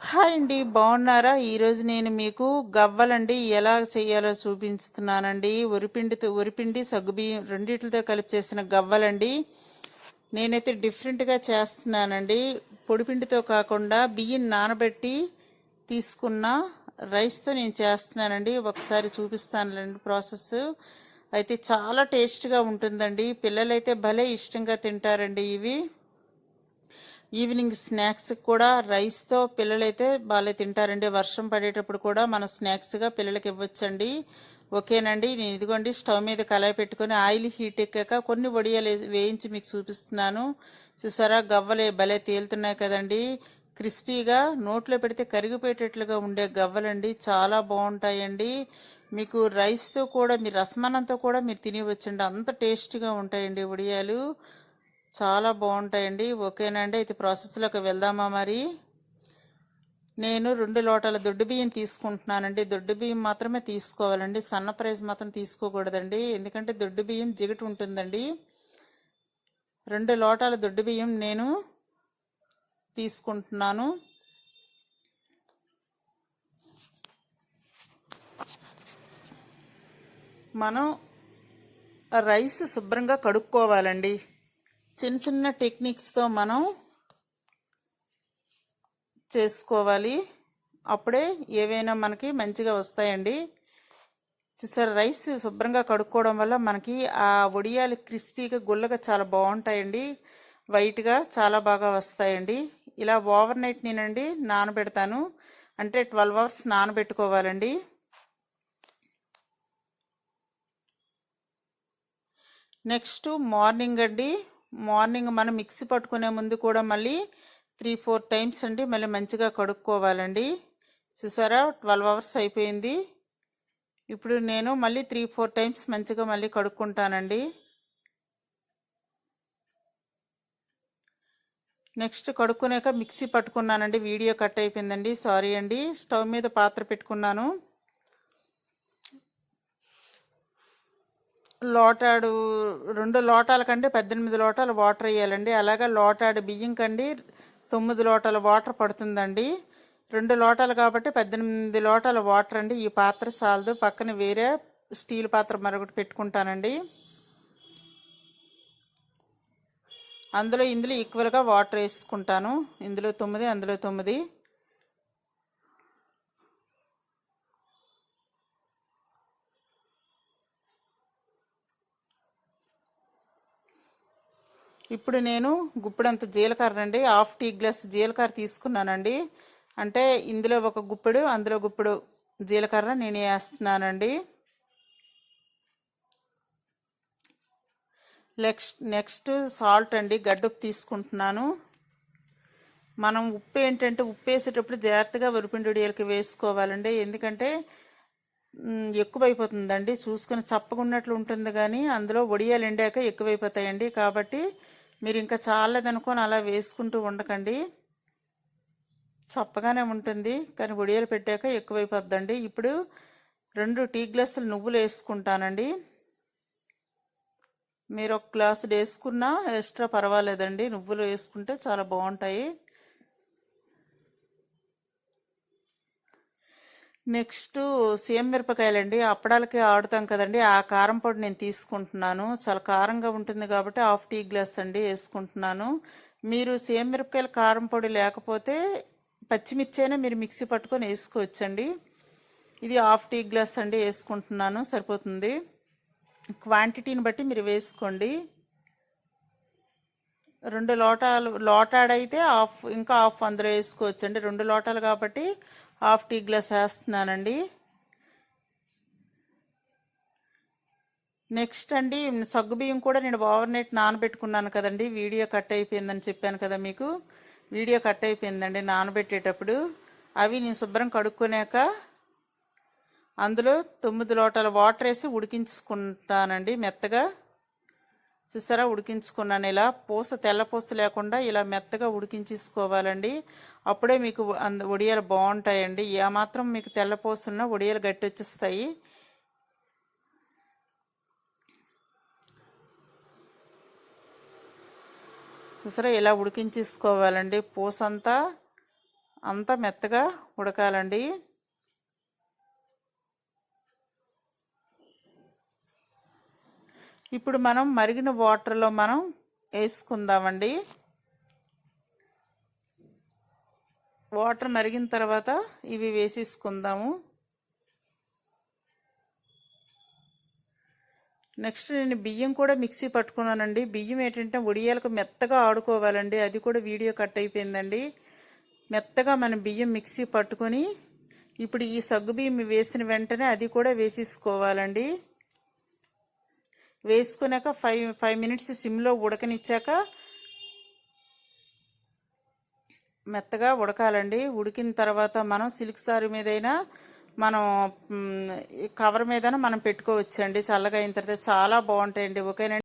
Hi అండి, బాగున్నారా? ఈరోజు నేను మీకు గవ్వలండి ఎలా చేయాలో చూపిస్తున్నానండి. వరిపిండి సగ్గుబియ్యం రెండిటితో కలిపి చేసిన గవ్వలండి. నేనైతే డిఫరెంట్గా చేస్తున్నానండి. పొడిపిండితో కాకుండా బియ్యం నానబెట్టి తీసుకున్న రైస్తో నేను చేస్తున్నానండి. ఒకసారి చూపిస్తానులేండి ప్రాసెస్. అయితే చాలా టేస్ట్గా ఉంటుందండి. పిల్లలైతే భలే ఇష్టంగా తింటారండి ఇవి. ఈవినింగ్ స్నాక్స్ కూడా రైస్తో పిల్లలైతే బాగా తింటారండి. వర్షం పడేటప్పుడు కూడా మనం స్నాక్స్గా పిల్లలకి ఇవ్వచ్చండి. ఓకేనండి, నేను ఇదిగోండి స్టవ్ మీద కళాయి పెట్టుకొని ఆయిల్ హీట్ ఎక్కాక కొన్ని వడియాలు వేయించి మీకు చూపిస్తున్నాను. చూసారా, గవ్వలే భలే తేలుతున్నాయి కదండి. క్రిస్పీగా నోట్లో పెడితే కరిగిపోయేటట్లుగా ఉండే గవ్వలండి, చాలా బాగుంటాయండి. మీకు రైస్తో కూడా, మీ రసమన్నంతో కూడా మీరు తినవచ్చండి, అంత టేస్ట్గా ఉంటాయండి వడియాలు. చాలా బాగుంటాయండి. ఓకేనండి, అయితే ప్రాసెస్లోకి వెళ్దామా? మరి నేను 2 లోటాల దొడ్డు బియ్యం తీసుకుంటున్నానండి. దొడ్డు బియ్యం మాత్రమే తీసుకోవాలండి, సన్న ప్రైస్ మాత్రం తీసుకోకూడదండి, ఎందుకంటే దొడ్డు బియ్యం జిగట ఉంటుందండి. 2 లోటాల దొడ్డు బియ్యం నేను తీసుకుంటున్నాను. మనం రైస్ శుభ్రంగా కడుక్కోవాలండి. చిన్న చిన్న టెక్నిక్స్తో మనం చేసుకోవాలి, అప్పుడే ఏవైనా మనకి మంచిగా వస్తాయండి. చూసారు, రైస్ శుభ్రంగా కడుక్కోవడం వల్ల మనకి ఆ వడియాలు క్రిస్పీగా గుల్లగా చాలా బాగుంటాయండి. వైట్గా చాలా బాగా వస్తాయండి. ఇలా ఓవర్ నైట్ నేనండి నానబెడతాను, అంటే 12 అవర్స్ నానబెట్టుకోవాలండి. నెక్స్ట్ మార్నింగ్ అండి, మార్నింగ్ మనం మిక్సీ పట్టుకునే ముందు కూడా మళ్ళీ 3-4 టైమ్స్ అండి మళ్ళీ మంచిగా కడుక్కోవాలండి. చూసారా, 12 అవర్స్ అయిపోయింది. ఇప్పుడు నేను మళ్ళీ 3-4 టైమ్స్ మంచిగా మళ్ళీ కడుక్కుంటానండి. నెక్స్ట్ కడుక్కునేక మిక్సీ పట్టుకున్నానండి. వీడియో కట్ అయిపోయిందండి, సారీ అండి. స్టవ్ మీద పాత్ర పెట్టుకున్నాను. లోటాడు 2 లోటాల కంటే 18 లోటాలు వాటర్ వేయాలండి. అలాగే లోటాడు బియ్యం కండి 9 లోటాల వాటర్ పడుతుందండి. 2 లోటాలు కాబట్టి 18 లోటాల వాటర్ అండి. ఈ పాత్ర సాలదు, పక్కన వేరే స్టీల్ పాత్ర మరొకటి పెట్టుకుంటానండి. ఇందులో ఈక్వల్గా వాటర్ వేసుకుంటాను. ఇందులో 9, అందులో 9. ఇప్పుడు నేను గుప్పెడంత జీలకర్ర అండి, హాఫ్ టీ గ్లాస్ జీలకర్ర తీసుకున్నానండి. అంటే ఇందులో ఒక గుప్పెడు, అందులో గుప్పెడు జీలకర్ర నేను వేస్తున్నానండి. నెక్స్ట్ సాల్ట్ అండి, గడ్డపు తీసుకుంటున్నాను. మనం ఉప్పు ఏంటంటే ఉప్పు వేసేటప్పుడు జాగ్రత్తగా వరిపిండి వడియాలకి వేసుకోవాలండి, ఎందుకంటే ఎక్కువైపోతుందండి. చూసుకొని చప్పగున్నట్లు ఉంటుంది, కానీ అందులో వడియాలు ఎండాక ఎక్కువైపోతాయండి. కాబట్టి మీరు ఇంకా చాలేదనుకొని అలా వేసుకుంటూ ఉండకండి, చప్పగానే ఉంటుంది కానీ వడియాలు పెట్టాక ఎక్కువైపోద్దండి. ఇప్పుడు 2 టీ గ్లాసులు నువ్వులు వేసుకుంటానండి. మీరు ఒక గ్లాసు వేసుకున్నా ఎక్స్ట్రా పర్వాలేదండి, నువ్వులు వేసుకుంటే చాలా బాగుంటాయి. నెక్స్ట్ సేమ్ మిరపకాయలండి, అప్పడాలకి ఆడుతాం కదండి, ఆ కారం పొడి నేను తీసుకుంటున్నాను. చాలా కారంగా ఉంటుంది కాబట్టి హాఫ్ టీ గ్లాస్ అండి వేసుకుంటున్నాను. మీరు సేమ్ మిరపకాయల కారం పొడి లేకపోతే పచ్చిమిర్చి అయినా మీరు మిక్సీ పట్టుకొని వేసుకోవచ్చండి. ఇది హాఫ్ టీ గ్లాస్ అండి వేసుకుంటున్నాను, సరిపోతుంది. క్వాంటిటీని బట్టి మీరు వేసుకోండి. 2 లోటాడైతే హాఫ్, ఇంకా హాఫ్ అందులో వేసుకోవచ్చండి. 2 లోటాలు కాబట్టి హాఫ్ టీ గ్లాస్ వేస్తున్నానండి. నెక్స్ట్ అండి, సగ్గుబియ్యం కూడా నేను ఓవర్ నైట్ నానబెట్టుకున్నాను కదండి. వీడియో కట్ అయిపోయిందని చెప్పాను కదా మీకు, వీడియో కట్ అయిపోయిందండి నానబెట్టేటప్పుడు. అవి నేను శుభ్రం కడుక్కున్నాక అందులో 9 లోటాల వాటర్ వేసి ఉడికించుకుంటానండి మెత్తగా. చూసారా, ఉడికించుకున్నాను. ఇలా తెల్ల పూస లేకుండా ఇలా మెత్తగా ఉడికించేసుకోవాలండి. అప్పుడే మీకు వడియాలు బాగుంటాయండి. ఏమాత్రం మీకు తెల్ల పూస ఉన్నా వడియాలు గట్టి వచ్చేస్తాయి. చూసారా, ఇలా ఉడికించేసుకోవాలండి. పూసంతా అంతా మెత్తగా ఉడకాలండి. ఇప్పుడు మనం మరిగిన వాటర్లో మనం వేసుకుందామండి. వాటర్ మరిగిన తర్వాత ఇవి వేసేసుకుందాము. నెక్స్ట్ నేను బియ్యం కూడా మిక్సీ పట్టుకున్నానండి. బియ్యం ఏంటంటే ఉడియాలకు మెత్తగా ఆడుకోవాలండి. అది కూడా వీడియో కట్ అయిపోయిందండి. మెత్తగా మనం బియ్యం మిక్సీ పట్టుకొని ఇప్పుడు ఈ సగ్గు బియ్యం వేసిన వెంటనే అది కూడా వేసేసుకోవాలండి. వేసుకున్నాక ఫైవ్ మినిట్స్ సిమ్లో ఉడకనిచ్చాక మెత్తగా ఉడకాలండి. ఉడికిన తర్వాత మనం సిల్క్ సారీ మీదైనా మనం కవర్ మీదైనా మనం పెట్టుకోవచ్చండి. చల్లగా అయిన తర్వాత చాలా బాగుంటాయండి. ఓకేనండి.